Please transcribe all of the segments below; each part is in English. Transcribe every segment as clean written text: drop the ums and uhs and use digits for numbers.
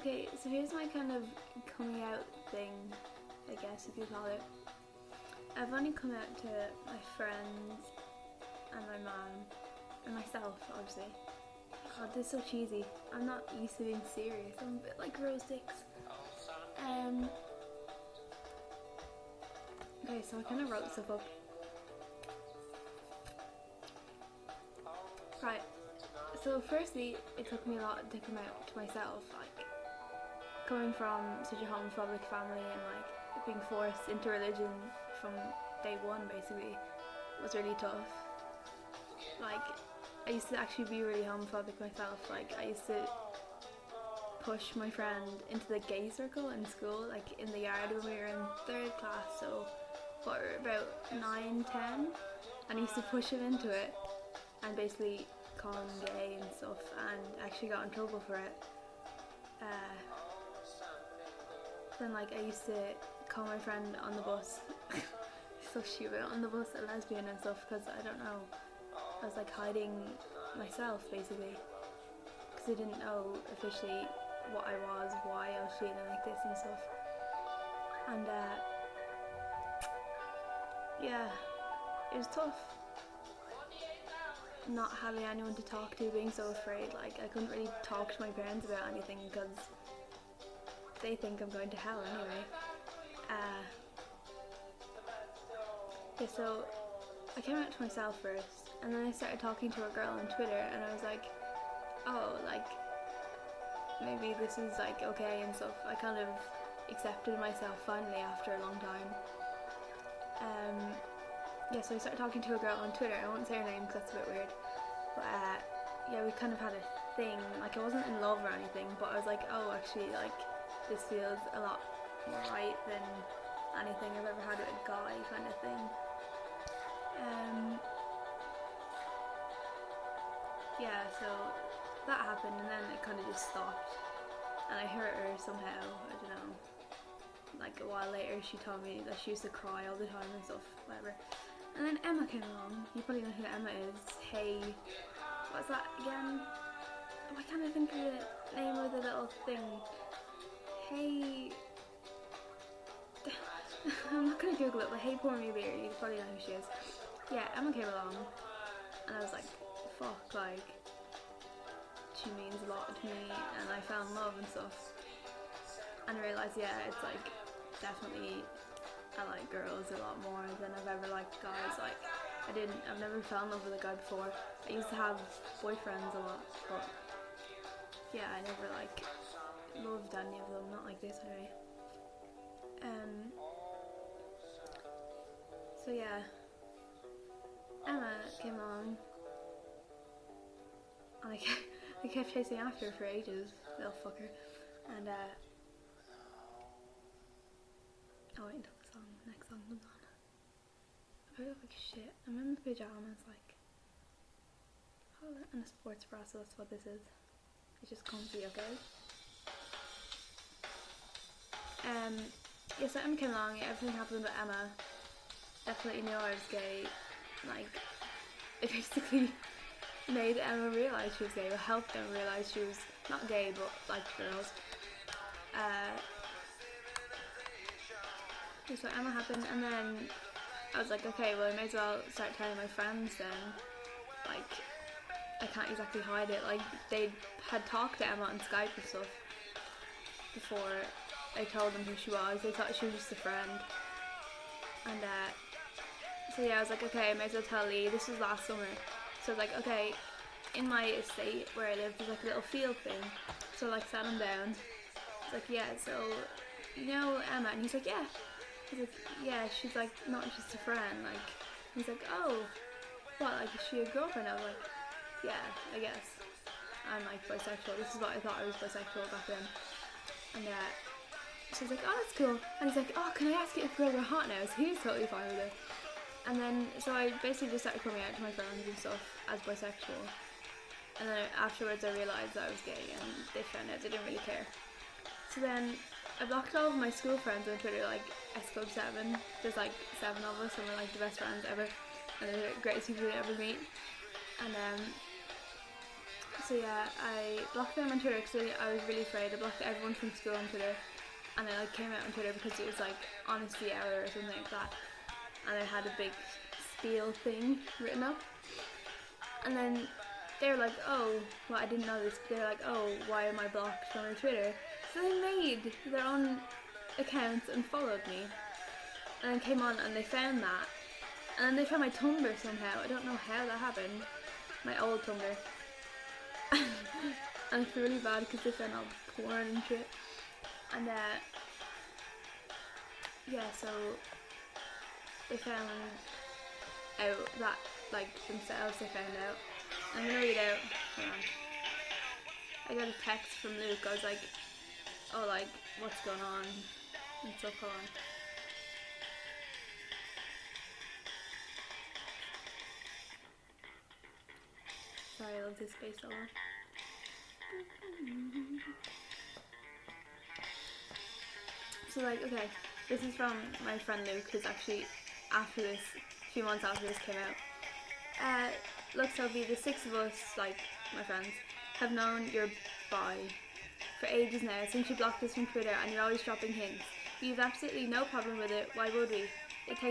Okay, so here's my kind of coming out thing, I guess if you call it. I've only come out to my friends and my mum and myself, obviously. God, this is so cheesy. I'm not used to being serious. I'm a bit like Rose Dix. Okay, so I kind of wrote stuff up. Right. So firstly, it took me a lot to come out to myself. Like, coming from such a homophobic family and like being forced into religion from day one, basically, was really tough. Like, I used to actually be really homophobic myself. Like, I used to push my friend into the gay circle in school, like in the yard when we were in 3rd class, so what, we were about 9, 10, and I used to push him into it and basically call him gay and stuff, and actually got in trouble for it. Then like I used to call my friend on the bus so stupid, on the bus, a lesbian and stuff, because I don't know, I was like hiding myself basically, because I didn't know officially what I was, why I was feeling like this and stuff. And yeah, it was tough not having anyone to talk to, being so afraid. Like, I couldn't really talk to my parents about anything because they think I'm going to hell anyway. Yeah, so I came out to myself first, and then I started talking to a girl on Twitter, and I was like, oh, like, maybe this is like okay and stuff. I kind of accepted myself finally after a long time. Yeah, so I started talking to a girl on Twitter. I won't say her name because that's a bit weird, but yeah, we kind of had a thing. Like, I wasn't in love or anything, but I was like, oh, actually, like, this feels a lot more right than anything I've ever had with a guy, kind of thing. Yeah, so that happened, and then it kind of just stopped, and I hurt her somehow. I don't know. Like, a while later, she told me that she used to cry all the time and stuff, whatever. And then Emma came along. You probably know who Emma is. Hey, what's that again? Why can't I think of the name of the little thing? Hey, I'm not gonna Google it, but hey, pour me a beer. You probably know who she is. Yeah, Emma came along, and I was like, fuck, like, she means a lot to me, and I fell in love and stuff. And I realised, yeah, it's like, definitely, I like girls a lot more than I've ever liked guys. Like, I've never fell in love with a guy before. I used to have boyfriends a lot, but yeah, I never like loved any of them, not like this anyway. So yeah, Emma came along, and I kept chasing after her for ages, little fucker, and I'll wait until the next song comes on. I feel like shit. I'm in my pyjamas, like, and a sports bra, so that's what this is. It's just comfy, okay? Yeah, so Emma came along, everything happened with Emma. Definitely knew I was gay. Like, it basically made Emma realise she was gay, or helped Emma realise she was not gay, but like girls. So Emma happened, and then I was like, okay, well, I may as well start telling my friends then. Like, I can't exactly hide it. Like, they had talked to Emma on Skype and stuff before I told them who she was. They thought she was just a friend. And so yeah, I was like, okay, I may as well tell Lee. This was last summer. So I was like, okay, in my estate where I live, there's like a little field thing. So like, sat him down. I was like, yeah, so you know Emma? And he's like, yeah. I was like, yeah, she's like not just a friend. Like, he's like, oh, what? Like, is she a girlfriend? I was like, yeah, I guess. I'm like bisexual. This is what I thought I was bisexual back then. And so he's like, oh, that's cool. And he's like, oh, can I ask you if girls are hot now? So he was totally fine with it. And then, so I basically just started coming out to my friends and stuff as bisexual. And then afterwards I realised that I was gay, and they found out. They didn't really care. So then I blocked all of my school friends on Twitter, like S-Club 7. There's like 7 of us, and we're like the best friends ever. And they're the greatest people you'd ever meet. And So yeah, I blocked them on Twitter because I was really afraid. I blocked everyone from school on Twitter, and I like came out on Twitter because it was like honesty hour or something like that, and I had a big spiel thing written up, and then they were like, oh, well I didn't know this, but they were like, oh, why am I blocked from your Twitter? So they made their own accounts and followed me, and then came on and they found that, and then they found my Tumblr somehow. I don't know how that happened, my old Tumblr. And I feel really bad because they found all the porn and shit. And yeah, so they found out that, like, themselves they found out. I'm gonna read out, hold on. I got a text from Luke. I was like, oh, like, what's going on and stuff. Hold on. Sorry, I love this space so long. So like, okay, this is from my friend Luke, who's actually after this, a few months after this came out. Look, Sophie, the six of us, like my friends, have known you're bi for ages now, since you blocked us from Twitter and you're always dropping hints. You've absolutely no problem with it, why would we? It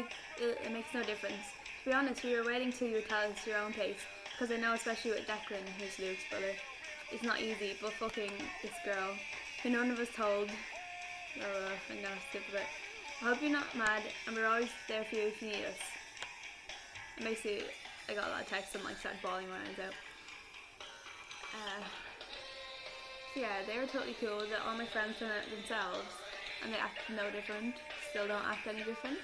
makes no difference. To be honest, we were waiting till you would tell us your own pace, because I know especially with Declan, who's Luke's brother, it's not easy, but fucking this girl, who none of us told, I'm gonna skip a bit. I hope you're not mad, and we're always there for you if you need us. And basically, I got a lot of texts and like started bawling when I was out. So yeah, they were totally cool with it. All my friends found it themselves, and they act no different. Still don't act any different.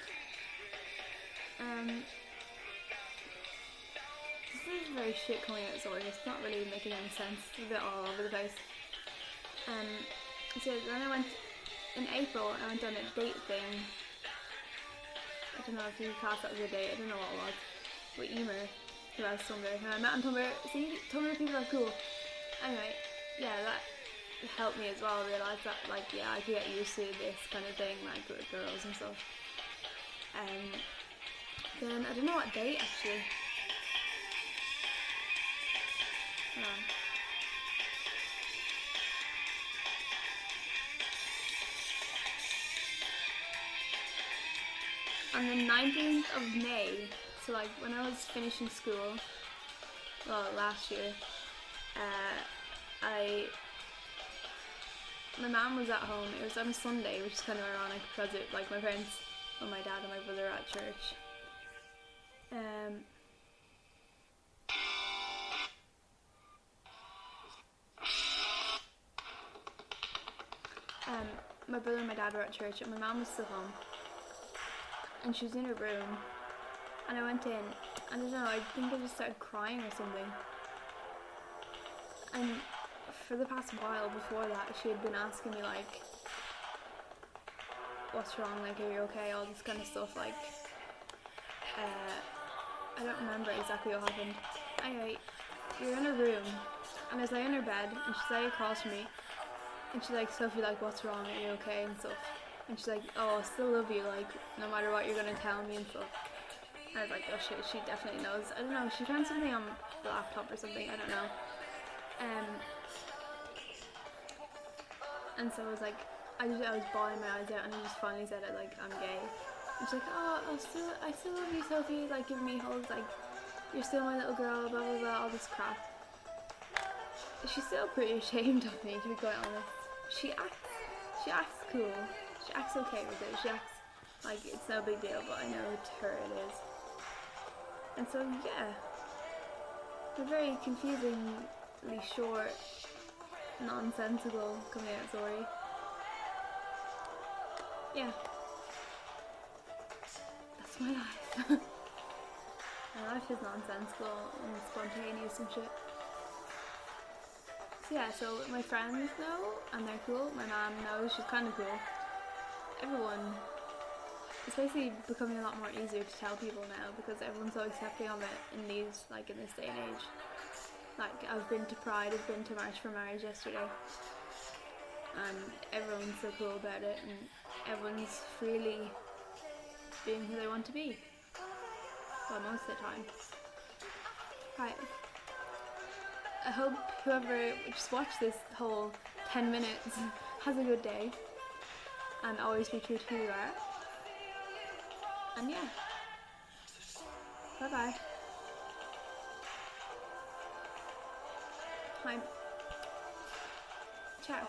This is very shit coming out story. It's not really making any sense. It's a bit all over the place. So then I went in April. I went on a date thing. I don't know if you class that as a date. I don't know what it was. With Emer, who has Tumblr. And I met on Tumblr. See, Tumblr people are cool. Anyway, yeah, that helped me as well. Realise that, like, yeah, I could get used to this kind of thing, like with girls and stuff. Then I don't know what date actually. On the 19th of May, so like when I was finishing school, well last year, my mum was at home. It was on a Sunday, which is kind of ironic because it, like my parents, well my dad and my brother are at church. My brother and my dad were at church, and my mum was still home, and she was in her room, and I went in, and I don't know, I think I just started crying or something. And for the past while before that, she had been asking me like, what's wrong, like, are you okay, all this kind of stuff, like, I don't remember exactly what happened. Anyway, we were in her room, and I was laying in her bed, and she's laying across from me, and she's like, Sophie, like, what's wrong, are you okay, and stuff. And she's like, oh, I still love you, like, no matter what you're gonna tell me and stuff. And I was like, oh shit, she definitely knows. I don't know, she found something on the laptop or something, I don't know. And so I was like, I was bawling my eyes out, and I just finally said it, like, I'm gay. And she's like, oh, I still love you, Sophie, like, giving me hugs, like, you're still my little girl, blah blah blah, all this crap. She's still pretty ashamed of me, to be quite honest. She acts cool. She acts okay with it. She acts like it's no big deal, but I know to her it is. And so yeah, a very confusingly short, nonsensical coming out story. Yeah, that's my life. My life is nonsensical and spontaneous and shit. So yeah, so my friends know, and they're cool. My mom knows, she's kind of cool. Everyone, it's basically becoming a lot more easier to tell people now because everyone's so accepting of it in this day and age. Like, I've been to Pride, I've been to March for Marriage yesterday, and everyone's so cool about it, and everyone's freely being who they want to be. Well, most of the time. Right. I hope whoever just watched this whole 10 minutes has a good day and always be true to who you are. And yeah, bye bye. Hi. Ciao.